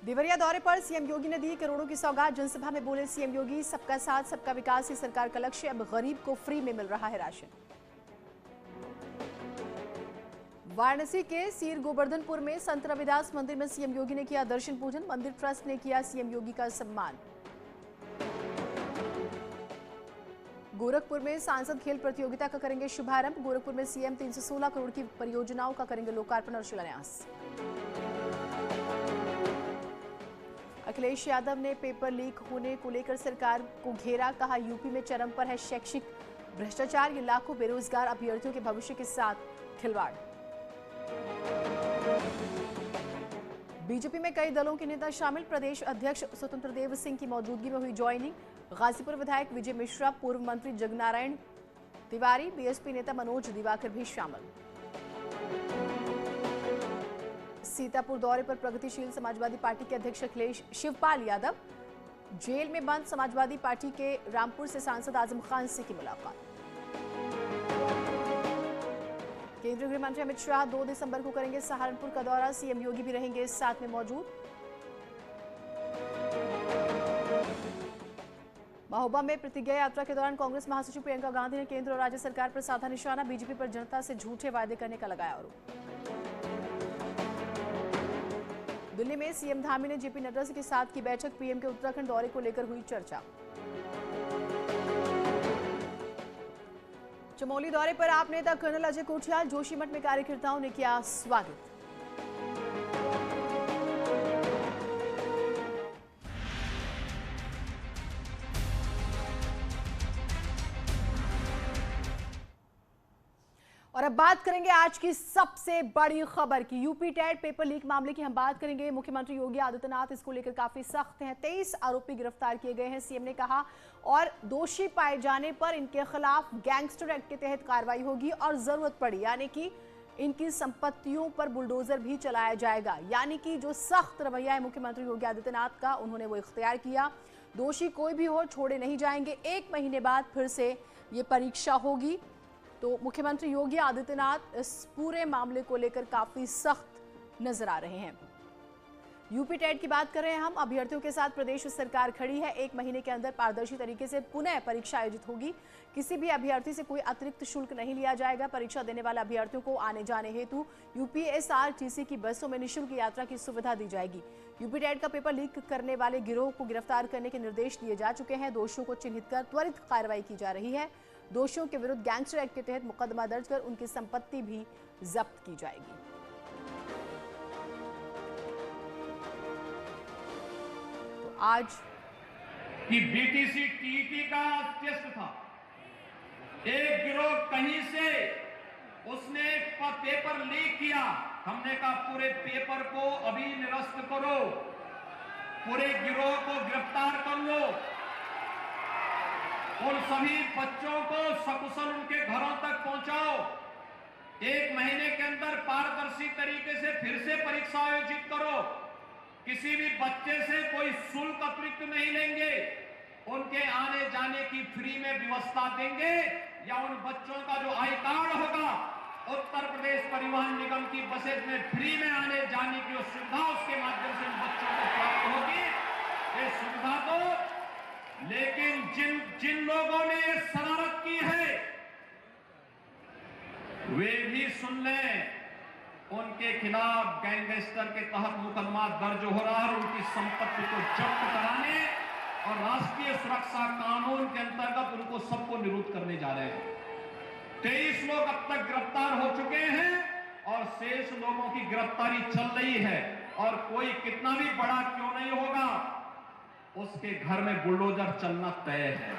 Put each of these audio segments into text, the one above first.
देवरिया दौरे पर सीएम योगी ने दी करोड़ों की सौगात। जनसभा में बोले सीएम योगी, सबका साथ सबका विकास ही सरकार का लक्ष्य, अब गरीब को फ्री में मिल रहा है राशन। वाराणसी के सीर गोवर्धनपुर में संत रविदास मंदिर में सीएम योगी ने किया दर्शन पूजन। मंदिर ट्रस्ट ने किया सीएम योगी का सम्मान। गोरखपुर में सांसद खेल प्रतियोगिता का करेंगे शुभारंभ। गोरखपुर में सीएम 316 करोड़ की परियोजनाओं का करेंगे लोकार्पण और शिलान्यास। अखिलेश यादव ने पेपर लीक होने को लेकर सरकार को घेरा। कहा, यूपी में चरम पर है शैक्षिक भ्रष्टाचार, ये लाखों बेरोजगार अभ्यर्थियों के भविष्य के साथ खिलवाड़। बीजेपी में कई दलों के नेता शामिल। प्रदेश अध्यक्ष स्वतंत्र देव सिंह की मौजूदगी में हुई ज्वाइनिंग। गाजीपुर विधायक विजय मिश्रा, पूर्व मंत्री जगनारायण तिवारी, बीएसपी नेता मनोज दिवाकर भी शामिल। सीतापुर दौरे पर प्रगतिशील समाजवादी पार्टी के अध्यक्ष अखिलेश शिवपाल यादव। जेल में बंद समाजवादी पार्टी के रामपुर से सांसद आजम खान से की मुलाकात। केंद्रीय गृह मंत्री अमित शाह 2 दिसंबर को करेंगे सहारनपुर का दौरा। सीएम योगी भी रहेंगे साथ में मौजूद। महोबा में प्रतिज्ञा यात्रा के दौरान कांग्रेस महासचिव प्रियंका गांधी ने केंद्र और राज्य सरकार पर साधा निशाना। बीजेपी पर जनता से झूठे वादे करने का लगाया आरोप। दिल्ली में सीएम धामी ने जेपी नड्डा के साथ की बैठक। पीएम के उत्तराखंड दौरे को लेकर हुई चर्चा। चमोली दौरे पर आप नेता कर्नल अजय कोठियाल, जोशीमठ में कार्यकर्ताओं ने किया स्वागत। और अब बात करेंगे आज की सबसे बड़ी खबर की। यूपी टेट पेपर लीक मामले की हम बात करेंगे। मुख्यमंत्री योगी आदित्यनाथ इसको लेकर काफी सख्त हैं। 23 आरोपी गिरफ्तार किए गए हैं, सीएम ने कहा, और दोषी पाए जाने पर इनके खिलाफ गैंगस्टर एक्ट के तहत कार्रवाई होगी और जरूरत पड़ी यानी कि इनकी संपत्तियों पर बुलडोजर भी चलाया जाएगा। यानी कि जो सख्त रवैया है मुख्यमंत्री योगी आदित्यनाथ का, उन्होंने वो इख्तियार किया। दोषी कोई भी हो, छोड़े नहीं जाएंगे। 1 महीने बाद फिर से ये परीक्षा होगी। तो मुख्यमंत्री योगी आदित्यनाथ इस पूरे मामले को लेकर काफी सख्त नजर आ रहे हैं। यूपी टेट की बात कर रहे हैं हम। अभ्यर्थियों के साथ प्रदेश सरकार खड़ी है। 1 महीने के अंदर पारदर्शी तरीके से पुनः परीक्षा आयोजित होगी। किसी भी अभ्यर्थी से कोई अतिरिक्त शुल्क नहीं लिया जाएगा। परीक्षा देने वाले अभ्यर्थियों को आने जाने हेतु यूपीएसआरटीसी की बसों में निःशुल्क यात्रा की सुविधा दी जाएगी। यूपी टेट का पेपर लीक करने वाले गिरोह को गिरफ्तार करने के निर्देश दिए जा चुके हैं। दोषियों को चिन्हित कर त्वरित कार्रवाई की जा रही है। दोषियों के विरुद्ध गैंगस्टर एक्ट के तहत मुकदमा दर्ज कर उनकी संपत्ति भी जब्त की जाएगी। तो आज कि बीटीसी टीईटी का टेस्ट था, एक गिरोह कहीं से उसने पेपर लीक किया। हमने कहा पूरे पेपर को अभी निरस्त करो, पूरे गिरोह को गिरफ्तार कर लो, उन सभी बच्चों को सकुशल उनके घरों तक पहुंचाओ। 1 महीने के अंदर पारदर्शी तरीके से फिर से परीक्षा आयोजित करो। किसी भी बच्चे से कोई शुल्क अतिरिक्त नहीं लेंगे। उनके आने जाने की फ्री में व्यवस्था देंगे, या उन बच्चों का जो आई कार्ड होगा, उत्तर प्रदेश परिवहन निगम की बसेज में फ्री में आने जाने की जो सुविधा उसके माध्यम से उन बच्चों को प्राप्त होगी, ये सुविधा तो। लेकिन जिन लोगों ने शरारत की है वे भी सुन लें। उनके खिलाफ गैंगस्टर के तहत मुकदमा दर्ज हो रहा है। उनकी संपत्ति को जब्त कराने और राष्ट्रीय सुरक्षा कानून के अंतर्गत उनको सबको निरुद्ध करने जा रहे हैं। 23 लोग अब तक गिरफ्तार हो चुके हैं और शेष लोगों की गिरफ्तारी चल रही है। और कोई कितना भी बड़ा क्यों नहीं होगा, उसके घर में बुलडोजर चलना तय है।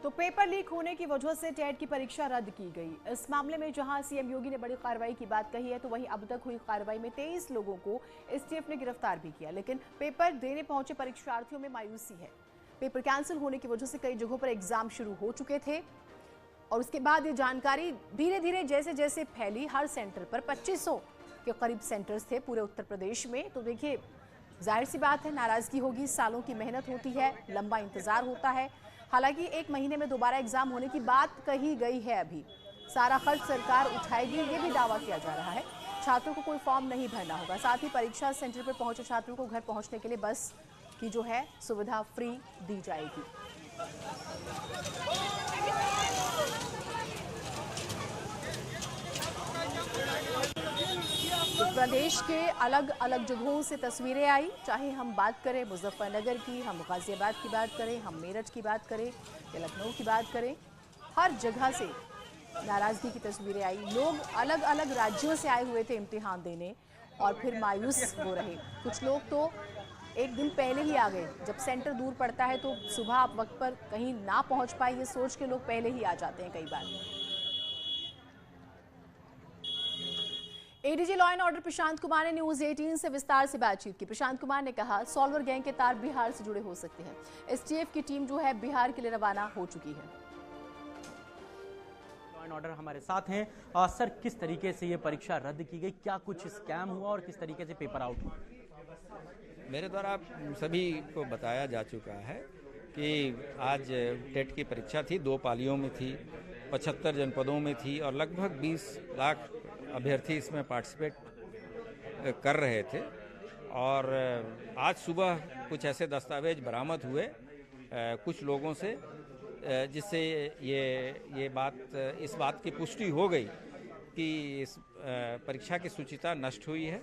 तो पेपर लीक होने की वजह से टेट की परीक्षा रद्द की गई। इस मामले में जहां सीएम योगी ने बड़ी कार्रवाई की बात कही है, तो वहीं अब तक हुई कार्रवाई में 23 लोगों को एसटीएफ ने गिरफ्तार भी किया। लेकिन पेपर देने पहुंचे परीक्षार्थियों में मायूसी है। पेपर कैंसिल होने की वजह से कई जगहों पर एग्जाम शुरू हो चुके थे और उसके बाद ये जानकारी धीरे धीरे जैसे जैसे फैली, हर सेंटर पर 2500 के करीब सेंटर्स थे पूरे उत्तर प्रदेश में। तो देखिए, जाहिर सी बात है, नाराजगी होगी। सालों की मेहनत होती है, लंबा इंतजार होता है। हालांकि 1 महीने में दोबारा एग्जाम होने की बात कही गई है। अभी सारा खर्च सरकार उठाएगी, ये भी दावा किया जा रहा है। छात्रों को कोई फॉर्म नहीं भरना होगा। साथ ही परीक्षा सेंटर पर पहुंचे छात्रों को घर पहुंचने के लिए बस की जो है सुविधा फ्री दी जाएगी। प्रदेश के अलग अलग जगहों से तस्वीरें आई, चाहे हम बात करें मुजफ्फरनगर की, हम गाजियाबाद की बात करें, हम मेरठ की बात करें या लखनऊ की बात करें, हर जगह से नाराजगी की तस्वीरें आई। लोग अलग अलग राज्यों से आए हुए थे इम्तिहान देने और फिर मायूस हो रहे। कुछ लोग तो एक दिन पहले ही आ गए। जब सेंटर दूर पड़ता है तो सुबह आप वक्त पर कहीं ना पहुंच पाए ये सोच के लोग पहले ही आ जाते हैं कई बार। ADG law and order Prashant Kumar ने न्यूज 18 से विस्तार से बातचीत की। प्रशांत कुमार ने कहा, सॉल्वर गैंग के तार बिहार से जुड़े हो सकते हैं। एसटीएफ की टीम जो है बिहार के लिए रवाना हो चुकी है। लॉ एंड ऑर्डर हमारे साथ हैं। सर, किस तरीके से ये परीक्षा रद्द की गई, क्या कुछ स्कैम हुआ और किस तरीके से पेपर आउट हुआ? मेरे द्वारा सभी को बताया जा चुका है कि आज टेट की परीक्षा थी, 2 पालियों में थी, 75 जनपदों में थी और लगभग 20 लाख अभ्यर्थी इसमें पार्टिसिपेट कर रहे थे। और आज सुबह कुछ ऐसे दस्तावेज बरामद हुए कुछ लोगों से, जिससे इस बात की पुष्टि हो गई कि इस परीक्षा की शुचिता नष्ट हुई है।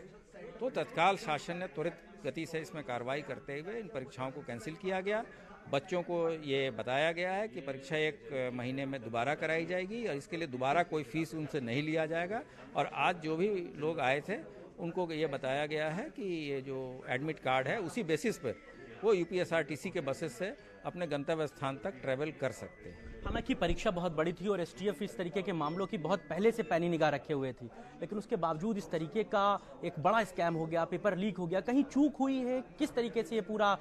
तो तत्काल शासन ने त्वरित गति से इसमें कार्रवाई करते हुए इन परीक्षाओं को कैंसिल किया गया। बच्चों को ये बताया गया है कि परीक्षा 1 महीने में दोबारा कराई जाएगी और इसके लिए दोबारा कोई फीस उनसे नहीं लिया जाएगा। और आज जो भी लोग आए थे उनको ये बताया गया है कि ये जो एडमिट कार्ड है उसी बेसिस पर वो यूपीएसआरटीसी के बसेस से अपने गंतव्य स्थान तक ट्रैवल कर सकते हैं। हालांकि परीक्षा बहुत बड़ी थी और एसटीएफ इस तरीके के मामलों की बहुत पहले से पैनी निगाह रखे हुए थी, लेकिन उसके बावजूद इस तरीके का एक बड़ा स्कैम हो गया, पेपर लीक हो गया, कहीं चूक हुई है? किस तरीके से ये पूरा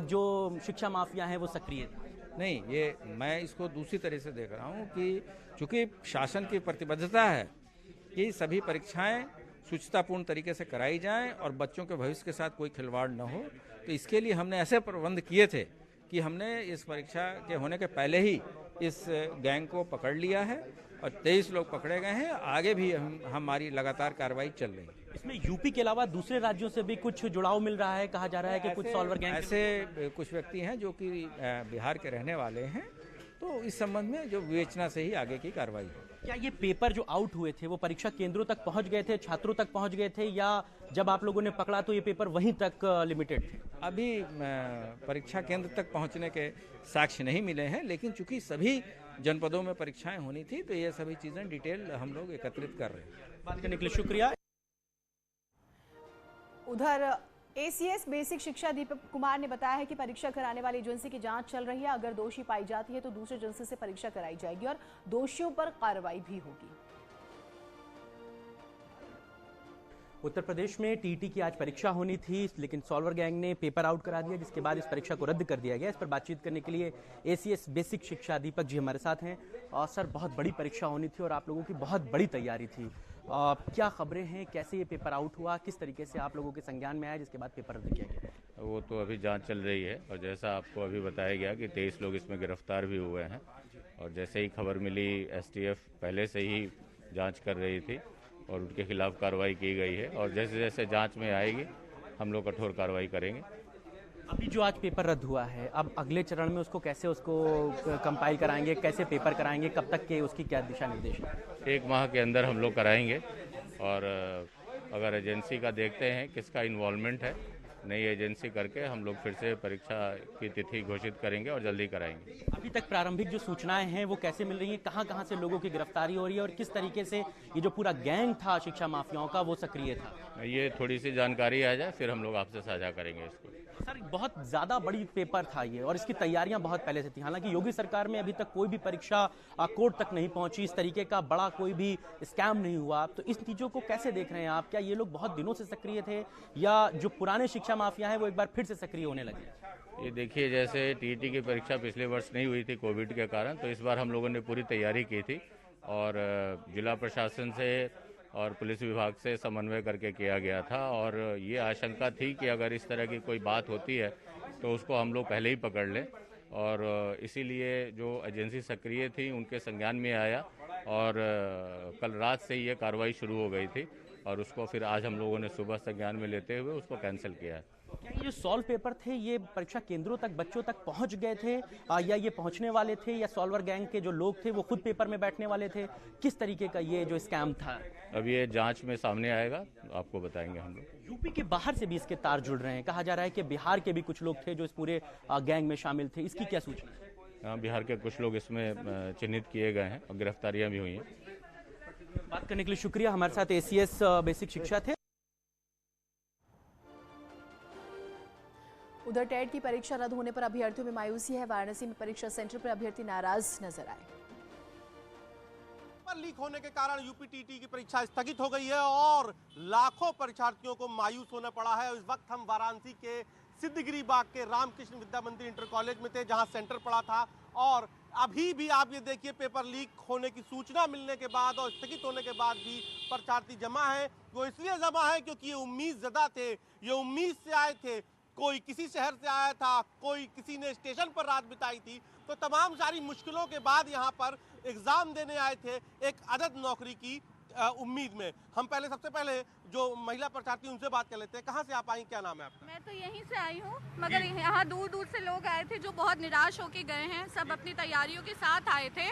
जो शिक्षा माफिया है वो सक्रिय था? नहीं, ये मैं इसको दूसरी तरह से देख रहा हूँ कि चूंकि शासन की प्रतिबद्धता है कि सभी परीक्षाएं शुचितापूर्ण तरीके से कराई जाएं और बच्चों के भविष्य के साथ कोई खिलवाड़ न हो, तो इसके लिए हमने ऐसे प्रबंध किए थे कि हमने इस परीक्षा के होने के पहले ही इस गैंग को पकड़ लिया है और 23 लोग पकड़े गए हैं। आगे भी हमारी लगातार कार्रवाई चल रही है। इसमें यूपी के अलावा दूसरे राज्यों से भी कुछ जुड़ाव मिल रहा है, कहा जा रहा है कि कुछ सॉल्वर गैंग ऐसे कुछ व्यक्ति हैं जो कि बिहार के रहने वाले हैं, तो इस संबंध में जो विवेचना से ही आगे की कार्रवाई है। क्या ये पेपर जो आउट हुए थे वो परीक्षा केंद्रों तक पहुंच गए थे, छात्रों तक पहुंच गए थे, या जब आप लोगों ने पकड़ा तो ये पेपर वहीं तक लिमिटेड थे? अभी परीक्षा केंद्र तक पहुंचने के साक्ष्य नहीं मिले हैं, लेकिन चूंकि सभी जनपदों में परीक्षाएं होनी थी तो ये सभी चीजें डिटेल हम लोग एकत्रित कर रहे हैं। बात करने के लिए शुक्रिया। उधर एसीएस बेसिक शिक्षा दीपक कुमार ने बताया है कि परीक्षा कराने वाली एजेंसी की जांच चल रही है। अगर दोषी पाई जाती है तो दूसरे एजेंसी से परीक्षा कराई जाएगी और दोषियों पर कार्रवाई भी होगी। उत्तर प्रदेश में टीटी की आज परीक्षा होनी थी, लेकिन सॉल्वर गैंग ने पेपर आउट करा दिया, जिसके बाद इस परीक्षा को रद्द कर दिया गया। इस पर बातचीत करने के लिए एसीएस बेसिक शिक्षा दीपक जी हमारे साथ हैं। और सर, बहुत बड़ी परीक्षा होनी थी और आप लोगों की बहुत बड़ी तैयारी थी, क्या खबरें हैं, कैसे ये पेपर आउट हुआ, किस तरीके से आप लोगों के संज्ञान में आया जिसके बाद पेपर रद्द किया गया? वो तो अभी जांच चल रही है और जैसा आपको अभी बताया गया कि 23 लोग इसमें गिरफ्तार भी हुए हैं। और जैसे ही खबर मिली, एसटीएफ पहले से ही जांच कर रही थी और उनके खिलाफ कार्रवाई की गई है और जैसे जैसे जांच में आएगी हम लोग कठोर कार्रवाई करेंगे। अभी जो आज पेपर रद्द हुआ है, अब अगले चरण में उसको कंपाइल कराएंगे, कैसे पेपर कराएंगे, कब तक के उसकी क्या दिशा निर्देश है? 1 माह के अंदर हम लोग कराएंगे और अगर एजेंसी का देखते हैं किसका इन्वॉल्वमेंट है, नई एजेंसी करके हम लोग फिर से परीक्षा की तिथि घोषित करेंगे और जल्दी कराएंगे। अभी तक प्रारंभिक जो सूचनाएं हैं वो कैसे मिल रही हैं, कहां से लोगों की गिरफ्तारी हो रही है और किस तरीके से ये जो पूरा गैंग था शिक्षा माफियाओं का वो सक्रिय था? ये थोड़ी सी जानकारी आ जाए फिर हम लोग आपसे साझा करेंगे इसको। सर, बहुत ज्यादा बड़ी पेपर था ये और इसकी तैयारियां बहुत पहले से थी। हालांकि योगी सरकार में अभी तक कोई भी परीक्षा कोर्ट तक नहीं पहुंची, इस तरीके का बड़ा कोई भी स्कैम नहीं हुआ, तो इस चीजों को कैसे देख रहे हैं आप? क्या ये लोग बहुत दिनों से सक्रिय थे या जो पुराने शिक्षा माफिया हैं वो एक बार फिर से सक्रिय होने लगे? ये देखिए, जैसे टीटी की परीक्षा पिछले वर्ष नहीं हुई थी कोविड के कारण, तो इस बार हम लोगों ने पूरी तैयारी की थी और जिला प्रशासन से और पुलिस विभाग से समन्वय करके किया गया था। और ये आशंका थी कि अगर इस तरह की कोई बात होती है तो उसको हम लोग पहले ही पकड़ लें और इसीलिए जो एजेंसी सक्रिय थी उनके संज्ञान में आया और कल रात से ये कार्रवाई शुरू हो गई थी और उसको फिर आज हम लोगों ने सुबह संज्ञान में लेते हुए उसको कैंसिल किया है। क्या ये जो सॉल्व पेपर थे ये परीक्षा केंद्रों तक बच्चों तक पहुंच गए थे या ये पहुंचने वाले थे, या सॉल्वर गैंग के जो लोग थे वो खुद पेपर में बैठने वाले थे? किस तरीके का ये जो स्कैम था? अब ये जांच में सामने आएगा, आपको बताएंगे हम लोग। यूपी के बाहर से भी इसके तार जुड़ रहे हैं, कहा जा रहा है कि बिहार के भी कुछ लोग थे जो इस पूरे गैंग में शामिल थे, इसकी क्या सूचना है? बिहार के कुछ लोग इसमें चिन्हित किए गए हैं और गिरफ्तारियां भी हुई हैं। बात करने के लिए शुक्रिया। हमारे साथ एसीएस बेसिक शिक्षा थे। उधर टेट की परीक्षा रद्द होने पर अभ्यर्थियों में मायूसी है। वाराणसी में परीक्षा सेंटर पर अभ्यर्थी नाराज नजर आए। पेपर लीक होने के कारण यूपीटीटी की परीक्षा स्थगित हो गई है और लाखों परीक्षार्थियों को मायूस होना पड़ा है। इस वक्त हम वाराणसी के सिद्धगिरी बाग के रामकृष्ण विद्या मंदिर इंटर कॉलेज में थे, जहां सेंटर पड़ा था, और अभी भी आप ये देखिए पेपर लीक होने की सूचना मिलने के बाद और स्थगित होने के बाद भी परीक्षार्थी जमा है। वो इसलिए जमा है क्योंकि ये उम्मीद ज़दा थे, ये उम्मीद से आए थे। कोई किसी शहर से आया था, कोई किसी ने स्टेशन पर रात बिताई थी, तो तमाम सारी मुश्किलों के बाद यहाँ पर एग्जाम देने आए थे एक अदद नौकरी की उम्मीद में। हम सबसे पहले जो महिला परीक्षार्थी उनसे बात कर लेते हैं। कहाँ से आप आई, क्या नाम है आपका? मैं तो यहीं से आई हूँ, मगर यहाँ दूर दूर से लोग आए थे जो बहुत निराश होके गए हैं। सब अपनी तैयारियों के साथ आए थे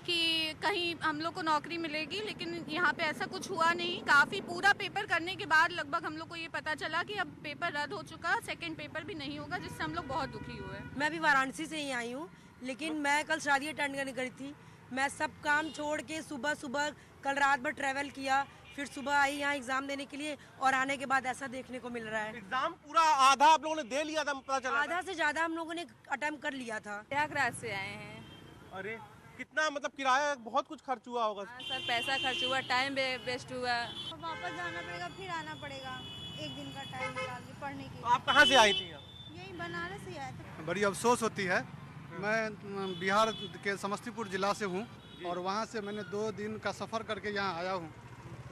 कि कहीं हम लोग को नौकरी मिलेगी, लेकिन यहाँ पे ऐसा कुछ हुआ नहीं। काफ़ी पूरा पेपर करने के बाद लगभग हम लोग को ये पता चला कि अब पेपर रद्द हो चुका, सेकेंड पेपर भी नहीं होगा, जिससे हम लोग बहुत दुखी हुए। मैं भी वाराणसी से ही आई हूँ, लेकिन मैं कल शादी अटेंड करने गई थी। मैं सब काम छोड़ के सुबह कल रात भर ट्रैवल किया, फिर सुबह आई यहाँ एग्जाम देने के लिए, और आने के बाद ऐसा देखने को मिल रहा है। एग्जाम पूरा आधा आप लोगों ने दे लिया था, पता चला? आधा से ज्यादा हम लोगों ने अटेम्प्ट कर लिया था। प्रयागराज से आए हैं। अरे कितना, मतलब किराया बहुत कुछ खर्च हुआ होगा? हाँ सर, पैसा खर्च हुआ, टाइम वेस्ट हुआ। वापस जाना पड़ेगा, फिर आना पड़ेगा, एक दिन का टाइम निकाल के पढ़ने के। आप कहाँ से आई थी? यही बनारस से आए थे। बड़ी अफसोस होती है। मैं बिहार के समस्तीपुर जिला से हूँ और वहाँ से मैंने 2 दिन का सफ़र करके यहाँ आया हूँ।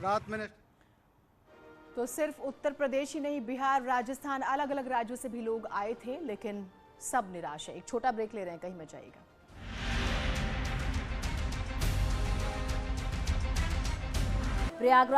रात मैंने तो सिर्फ उत्तर प्रदेश ही नहीं, बिहार, राजस्थान, अलग अलग राज्यों से भी लोग आए थे, लेकिन सब निराश है। एक छोटा ब्रेक ले रहे हैं, कहीं मत जाइएगा। प्रयागराज